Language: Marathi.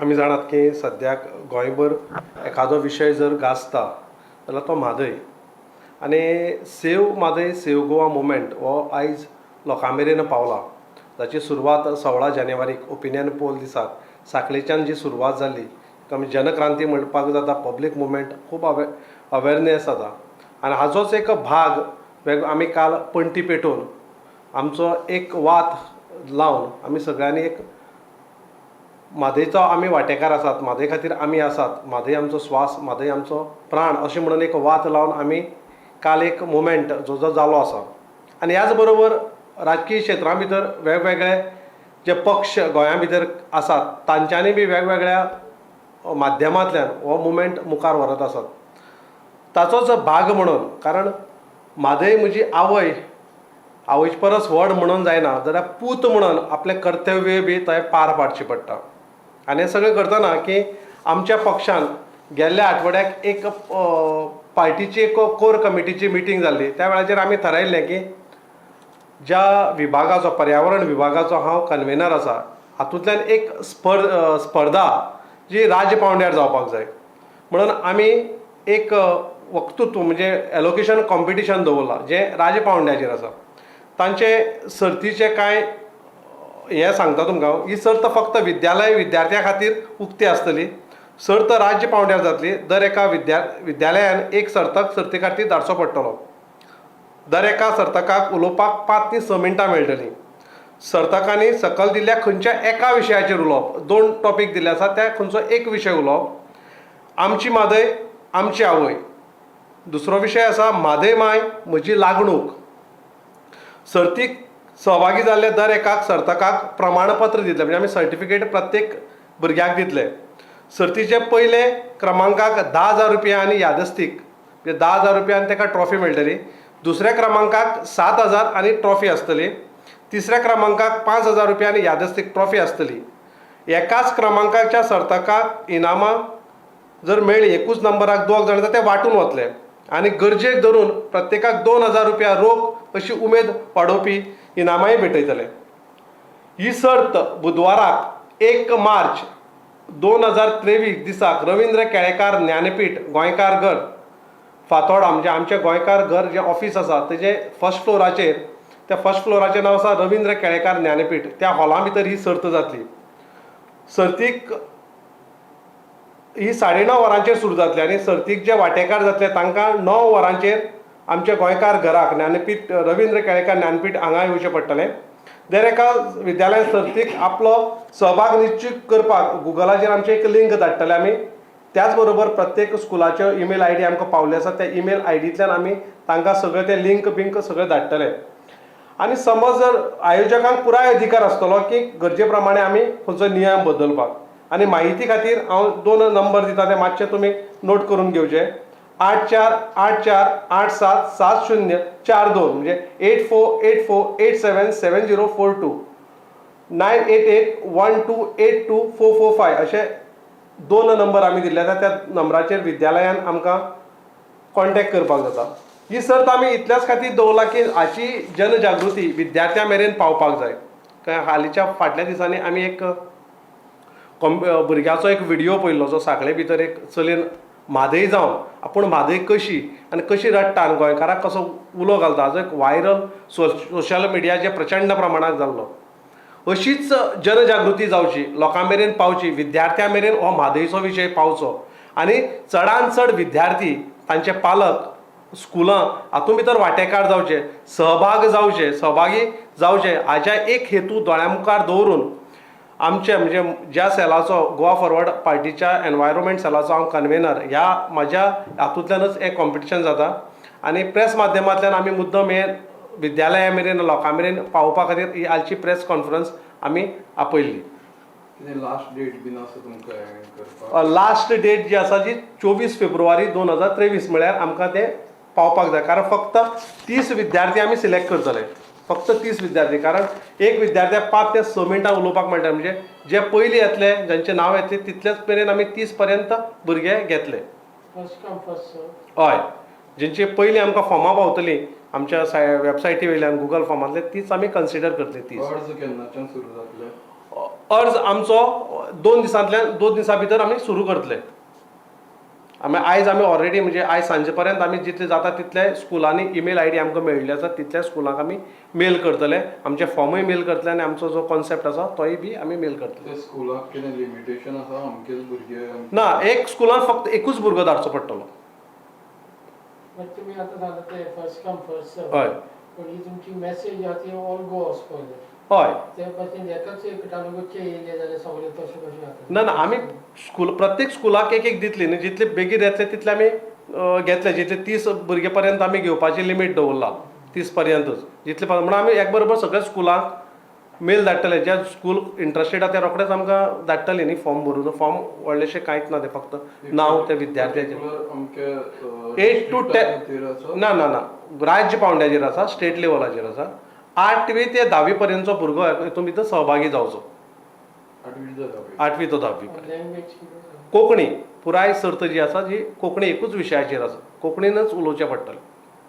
आमी जाणात की सद्याक गोंयभर एखादो विशय जर गाजता जाल्यार तो म्हादय. आनी save Mhadei save Goa movement हो आयज लोकां मेरेन पावला, जाची सुरवात 16 जानेवारीक ओपिनियन पोल दिसाक सांखळेच्यान जी सुरवात जाल्ली आमी जनक्रांती म्हणपाक जाता. पब्लीक मुवमेंट खूब अवेरनेस जाता आनी हाजोच एक भाग आमी काल पणटी पेटोवन आमचो एक वात लावन आमी सगळ्यांनी एक म्हादयचो आमी वांटेकार आसात, म्हादय खातीर आमी आसात, म्हादय आमचो स्वास, म्हादय आमचो प्राण अशें म्हणून एक वात लावन आमी काल एक मुवमेंट जो जालो आसा. आनी ह्याच बरोबर राजकीय क्षेत्रा भितर वेगवेगळे जे पक्ष गोंया भितर आसात तांच्यांनी बी वेगवेगळ्या माध्यमांतल्यान हो मुवमेंट मुखार व्हरत आसात. ताचोच भाग म्हणून, कारण म्हादय म्हजी आवय, आवयचे परस व्हड म्हणून जायना जाल्यार पूत म्हणून आपलें कर्तव्य बी थंय पार पाडचें पडटा. आनी हें सगळें करतना की आमच्या पक्षान गेल्ल्या आठवड्याक एक पार्टीची एक कोर कमिटीची मिटींग जाल्ली. त्या वेळाचेर आमी थारायिल्लें की ज्या विभागाचो, पर्यावरण विभागाचो हांव कन्वेनर आसा, हातूंतल्यान एक स्पर्धा जी राजपावंड्यार जावपाक जाय म्हणून आमी एक वक्तृत्व म्हणजे एलोकेशन कॉम्पिटिशन दवरलां जें राजपावंड्याचेर आसा. तांचे सर्तीचे कांय हें सांगता तुमकां. ही सर्त फक्त विद्यार्थ्यां खातीर उक्ती आसतली. सर्त राज्य पावंड्यार जातली. दर एका विद्यालयान एक सर्ती खातीर धाडचो पडटलो. दर एका सर्तकाक उलोवपाक 5 ते 6 मिनटां मेळटलीं. सर्तकांनी सकयल दिल्ल्या खंयच्या एका विशयाचेर उलोवप. 2 टॉपीक दिल्ले आसा, त्या खंयचो एक विशय उलोवप. आमची म्हादय आमची आवय. दुसरो विशय आसा म्हादय माय म्हजी लागणूक. सर्तीक सहभागी जाल्ले दर एकाक सर्तकाक प्रमाणपत्र दितले, म्हणजे आमी सर्टिफिकेट प्रत्येक भुरग्याक दितले. सर्तीचे पयले क्रमांकाक 10,000 रुपया आनी यादस्तीक म्हणजे 10,000 रुपया आनी ताका ट्रॉफी मेळटली. दुसऱ्या क्रमांकाक 7,000 आनी ट्रॉफी आसतली. तिसऱ्या क्रमांकाक 5,000 रुपया आनी यादस्तीक ट्रॉफी आसतली. एकाच क्रमांकाच्या सर्तकाक इनामां जर मेळ्ळी, एकूच नंबराक 2 जाण ते वांटून वतले आनी गरजेक धरून प्रत्येकाक 2,000 रुपया रोख अशी उमेद वाडोवपी इनामांय भेटयतले. ही सर्त बुधवाराक 1 मार्च 2023 दिसाक रवींद्र केळेकार ज्ञानपीठ गोंयकार घर फातोर्डा, म्हणजे आमचें गोंयकार घर जें ऑफीस आसा तेजे फर्स्ट फ्लोराचेर, त्या फर्स्ट फ्लोराचें नांव आसा रवींद्र केळेकार ज्ञानपीठ. त्या हॉला भितर ही सर्त जातली. सर्तीक ही 9:30 वरांचेर सुरू जातली आनी सर्तीक जे वांटेकार जातले तांकां 9 वरांचेर आमच्या गोंयकार घराक ज्ञानपीठ रवींद्र केळेकार ज्ञानपीठ हांगा येवचें पडटलें. दर एका विद्यालयान सर्तीक आपलो सहभाग निश्चित करपाक गुगलाचेर आमचें एक लिंक धाडटले आमी. त्याच बरोबर प्रत्येक स्कुलाच्यो ईमेल आयडी आमकां पावल्ले आसा. त्या ईमेल आयडींतल्यान आमी तांकां सगळें तें लिंक बिंक सगळें धाडटले. आनी समज जर आयोजकांक पुराय अधिकार आसतलो की गरजे प्रमाणे आमी खंयचो नियम बदलपाक. आनी म्हायती खातीर हांव 2 नंबर दिता, ते मातशे तुमी नोट करून घेवचे. 8484877042 म्हणजे 8484877042, 9881282445 असे 2 नंबर आमी दिल्ले आसा. त्या नंबराचेर विद्यालयान आमकां कॉन्टॅक्ट करपाक जाता. ही सर्त आमी इतल्याच खातीर दवरला की हाची जनजागृती विद्यार्थ्यां मेरेन पावपाक जाय. हालींच्या फाटल्या दिसांनी आमी एक भुरग्याचो एक व्हिडिओ पळयल्लो जो सांखळे भितर एक चलयेन म्हादय जावन आपूण म्हादय कशी आनी कशी रडटा आनी गोंयकाराक कसो उलो घालता हाजो एक व्हायरल सोशल मिडियाचेर प्रचंड प्रमाणांत जाल्लो. अशीच जनजागृती जावची, लोकां मेरेन पावची, विद्यार्थ्यां मेरेन हो म्हादयचो विशय पावचो आनी चडांत चड विद्यार्थी, तांचे पालक, स्कुलां हातूंत भितर वांटेकार जावचे, सहभागी जावचे हाच्या एक हेतू दोळ्या मुखार दवरून आमचे म्हणजे ज्या सेलाचो गोवा फॉरवर्ड पार्टीच्या एनवायरमेंट सेलाचो हांव कन्वेनर, ह्या म्हाज्या हातूंतल्यानच हें कॉम्पिटिशन जाता. आनी प्रेस माध्यमांतल्यान आमी मुद्दम हें विद्यालया मेरेन लोकां मेरेन पावोवपा खातीर ही आयची प्रेस कॉन्फरन्स आमी आपयल्ली. लास्ट डेट बीन आसा तुमकां लास्ट डेट जी आसा ती 24 फेब्रुवारी 2023 म्हळ्यार आमकां तें पावपाक जाय. कारण फक्त 30 विद्यार्थी आमी सिलेक्ट करतले, फक्त 30 विद्यार्थी. कारण एक विद्यार्थ्याक 5 ते 6 मिनटां उलोवपाक मेळटा. म्हणजे जे पयलीं येतले, जांचें नांव येतलें तितलेच मेरेन आमी 30 पर्यंत भुरगे घेतले. हय, जेंची पयलीं आमकां फॉर्मां पावतलीं आमच्या वेबसायटी वयल्यान गुगल फॉर्मांतले, तीच आमी कन्सिडर करतली. 30 अर्ज केन्नाच्यान सुरू जातले? अर्ज आमचो 2 दिसां भितर आमी सुरू करतले. आयज आमी ऑलरेडी म्हणजे आयज सांजे पर्यंत आमी जितले जाता तितले स्कुलांनी ईमेल आयडी आमकां मेळिल्ली आसा तितल्या स्कुलांक आमी मेल करतले. आमचे फॉर्मूय मेल करतले आनी आमचो जो कॉन्सेप्ट आसा तोय बी आमी मेल करतले. त्या स्कुलाक कितें लिमिटेशन आसा अमकेच भुरगे ना, एक स्कुलान फक्त एकूच भुरगो धाडचो पडटलो. तुम्ही आता सांगता ते फर्स्ट कम फर्स्ट सर्व. हय पण ही तुमची मेसेज आहा ती ऑल गो पयले. हय ते भाशेन एकाच एक तालुक्याचे येयले जाल्यार सगळे तशें कशें जाता? ना आमी प्रत्येक स्कुलाक एक दितली न्ही. जितले बेगीन येतले तितले आमी घेतले. जितले 30 भुरगे पर्यंत आमी घेवपाची लिमीट दवरला. 30 पर्यंतच जितले म्हणून आमी एक बरोबर सगळ्या स्कुलांक मेल धाडटले. जे स्कूल इंट्रस्टेड आहा ते रोखडेच आमकां धाडटले न्ही फॉर्म भरून. फॉर्म व्हडलेशें कांयच ना, ते फक्त नांव त्या विद्यार्थ्याचें. 8 to 10 ना ना ना राज्य पावंड्याचेर आसा, स्टेट लेवलाचेर आसा. 8वी ते 10वी पर्यंतचो भुरगो हितून भितर सहभागी जावचो. 8वी तो 10वी पर्यंत. लँग्वेज कितें? कोंकणी पुराय सर्त जी आसा जी कोंकणी एकूच विशयाचेर आसा. कोंकणीनच उलोवचें पडटलें.